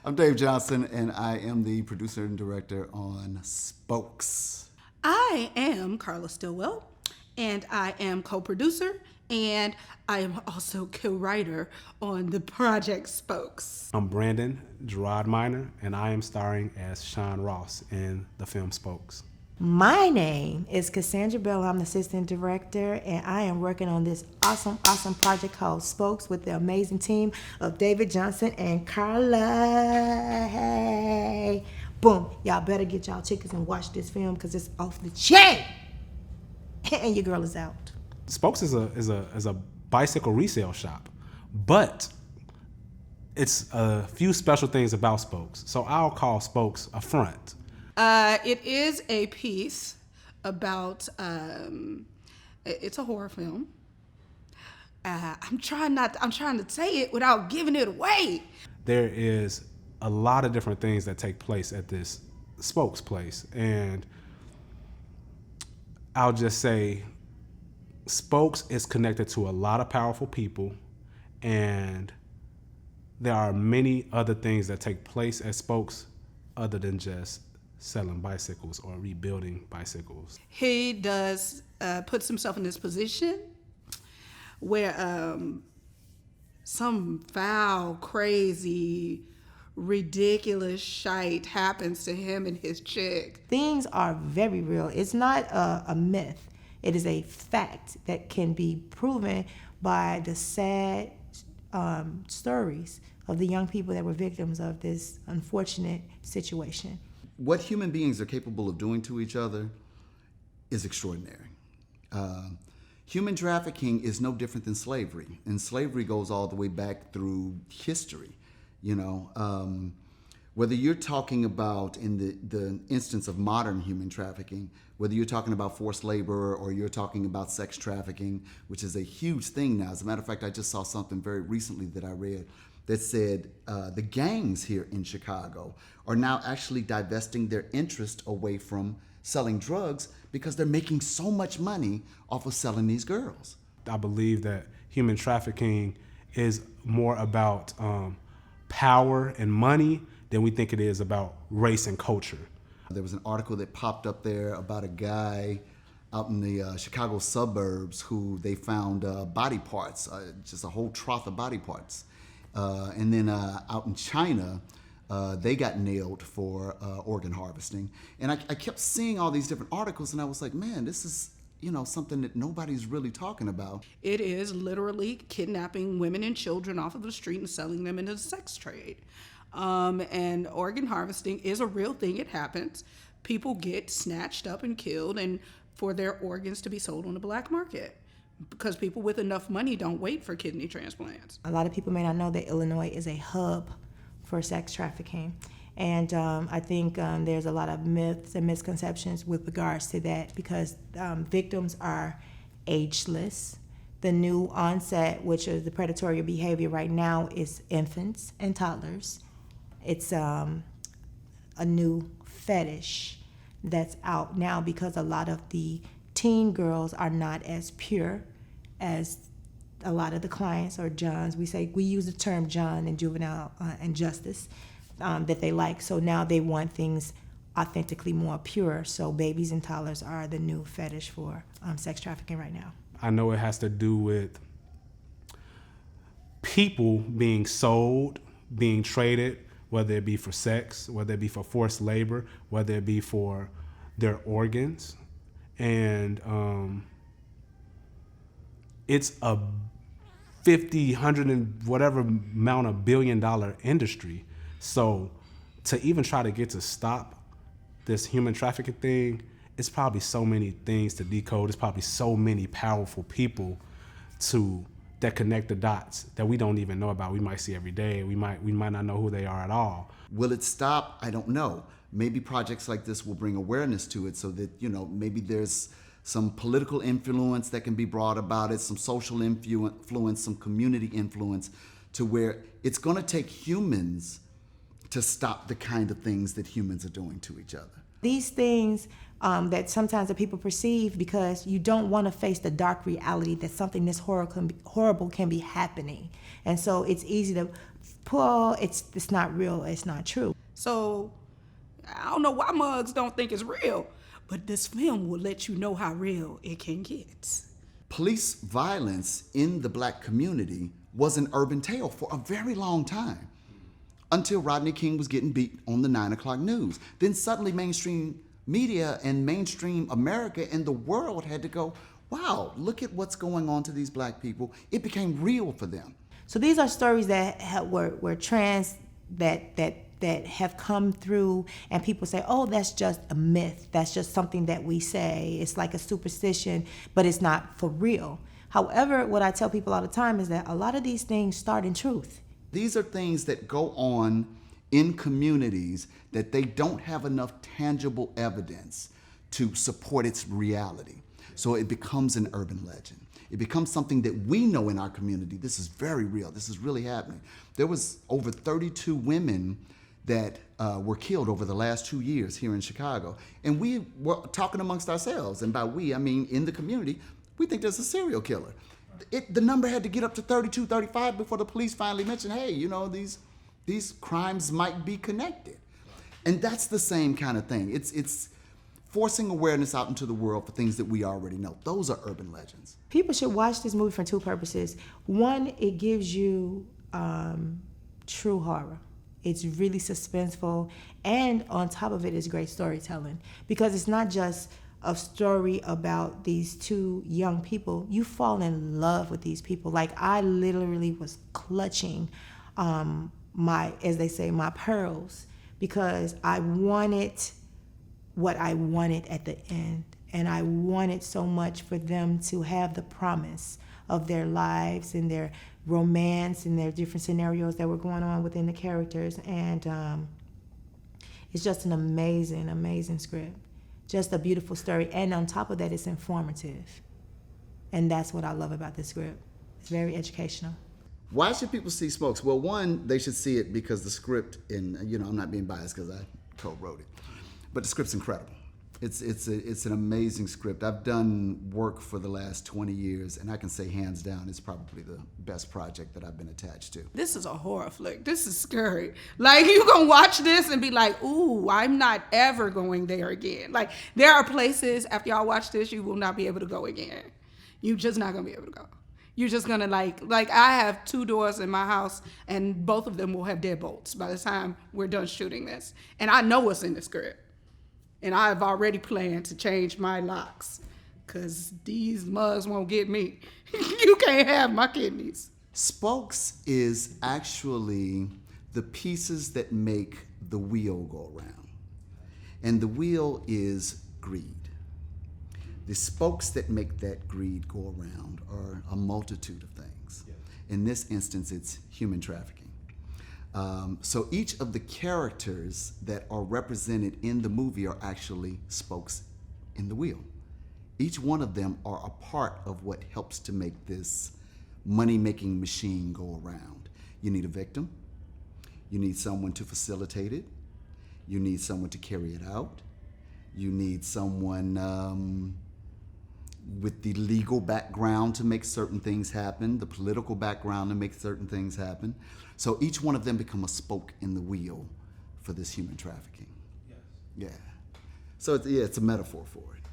I'm Dave Johnson, and I am the producer and director on Spokes. I am Carla Stillwell, and I am co-producer, and I am also co-writer on the project Spokes. I'm Brandon Gerard Minor, and I am starring as Sean Ross in the film Spokes. My name is Cassandra Bell. I'm the assistant director, and I am working on this awesome project called Spokes with the amazing team of David Johnson and Carla. Hey, boom! Y'all better get y'all tickets and watch this film because it's off the chain. And your girl is out. Spokes is a bicycle resale shop, but it's a few special things about Spokes. So I'll call Spokes a front. It is a piece about, it's a horror film. I'm trying to say it without giving it away. There is a lot of different things that take place at this Spokes place. And I'll just say Spokes is connected to a lot of powerful people, and there are many other things that take place at Spokes other than just selling bicycles or rebuilding bicycles. He does puts himself in this position where some foul, crazy, ridiculous shite happens to him and his chick. Things are very real. It's not a myth. It is a fact that can be proven by the sad stories of the young people that were victims of this unfortunate situation. What human beings are capable of doing to each other is extraordinary. Human trafficking is no different than slavery, and slavery goes all the way back through history. You know, whether you're talking about in the instance of modern human trafficking, whether you're talking about forced labor or you're talking about sex trafficking, which is a huge thing now. As a matter of fact, I just saw something very recently that I read that said the gangs here in Chicago are now actually divesting their interest away from selling drugs because they're making so much money off of selling these girls. I believe that human trafficking is more about power and money than we think it is about race and culture. There was an article that popped up there about a guy out in the Chicago suburbs who they found body parts, just a whole trough of body parts. And then out in China, they got nailed for organ harvesting. And I kept seeing all these different articles, and I was like, man, this is something that nobody's really talking about. It is literally kidnapping women and children off of the street and selling them into the sex trade. And organ harvesting is a real thing. It happens. People get snatched up and killed, and for their organs to be sold on the black market, because people with enough money don't wait for kidney transplants. A lot of people may not know that Illinois is a hub for sex trafficking. And I think there's a lot of myths and misconceptions with regards to that because victims are ageless. The new onset, which is the predatory behavior right now, is infants and toddlers. It's a new fetish that's out now because a lot of the teen girls are not as pure as a lot of the clients or Johns. We use the term John in juvenile and justice that they like. So now they want things authentically more pure. So babies and toddlers are the new fetish for sex trafficking right now. I know it has to do with people being sold, being traded, whether it be for sex, whether it be for forced labor, whether it be for their organs. And it's a 50, 100 and whatever amount of $1 billion industry. So to even try to get to stop this human trafficking thing, it's probably so many things to decode. It's probably so many powerful people that connect the dots that we don't even know about. We might see every day. We might not know who they are at all. Will it stop? I don't know. Maybe projects like this will bring awareness to it so that, maybe there's some political influence that can be brought about it, some social influence, some community influence, to where it's going to take humans to stop the kind of things that humans are doing to each other. These things that sometimes the people perceive because you don't want to face the dark reality that something this horrible can be happening. And so it's easy to pull, it's not real, it's not true. So I don't know why mugs don't think it's real, but this film will let you know how real it can get. Police violence in the black community was an urban tale for a very long time, until Rodney King was getting beat on the 9 o'clock news. Then suddenly mainstream media and mainstream America and the world had to go, wow, look at what's going on to these black people. It became real for them. So these are stories that were trans, that have come through, and people say, oh, that's just a myth. That's just something that we say. It's like a superstition, but it's not for real. However, what I tell people all the time is that a lot of these things start in truth. These are things that go on in communities that they don't have enough tangible evidence to support its reality. So it becomes an urban legend. It becomes something that we know in our community. This is very real. This is really happening. There was over 32 women that were killed over the last 2 years here in Chicago. And we were talking amongst ourselves, and by we, I mean in the community, we think there's a serial killer. The number had to get up to 32, 35 before the police finally mentioned, hey, you know, these crimes might be connected. And that's the same kind of thing. It's forcing awareness out into the world for things that we already know. Those are urban legends. People should watch this movie for two purposes. One, it gives you true horror. It's really suspenseful, and on top of it is great storytelling, because it's not just a story about these two young people. You fall in love with these people. Like, I literally was clutching my, as they say, my pearls, because I wanted what I wanted at the end. And I wanted so much for them to have the promise of their lives and their romance and their different scenarios that were going on within the characters. And it's just an amazing, amazing script. Just a beautiful story. And on top of that, it's informative. And that's what I love about this script. It's very educational. Why should people see Smokes? Well, one, they should see it because the script, and you know, I'm not being biased because I co-wrote it, but the script's incredible. It's an amazing script. I've done work for the last 20 years, and I can say hands down, it's probably the best project that I've been attached to. This is a horror flick. This is scary. Like, you gonna watch this and be like, ooh, I'm not ever going there again. Like, there are places after y'all watch this, you will not be able to go again. You're just not gonna be able to go. You're just gonna like I have 2 doors in my house, and both of them will have deadbolts by the time we're done shooting this. And I know what's in the script. And I've already planned to change my locks, because these mugs won't get me. You can't have my kidneys. Spokes is actually the pieces that make the wheel go around. And the wheel is greed. The spokes that make that greed go around are a multitude of things. In this instance, it's human trafficking. So each of the characters that are represented in the movie are actually spokes in the wheel. Each one of them are a part of what helps to make this money-making machine go around. You need a victim. You need someone to facilitate it. You need someone to carry it out. You need someone with the legal background to make certain things happen, the political background to make certain things happen. So each one of them become a spoke in the wheel for this human trafficking. Yes. Yeah. So it's a metaphor for it.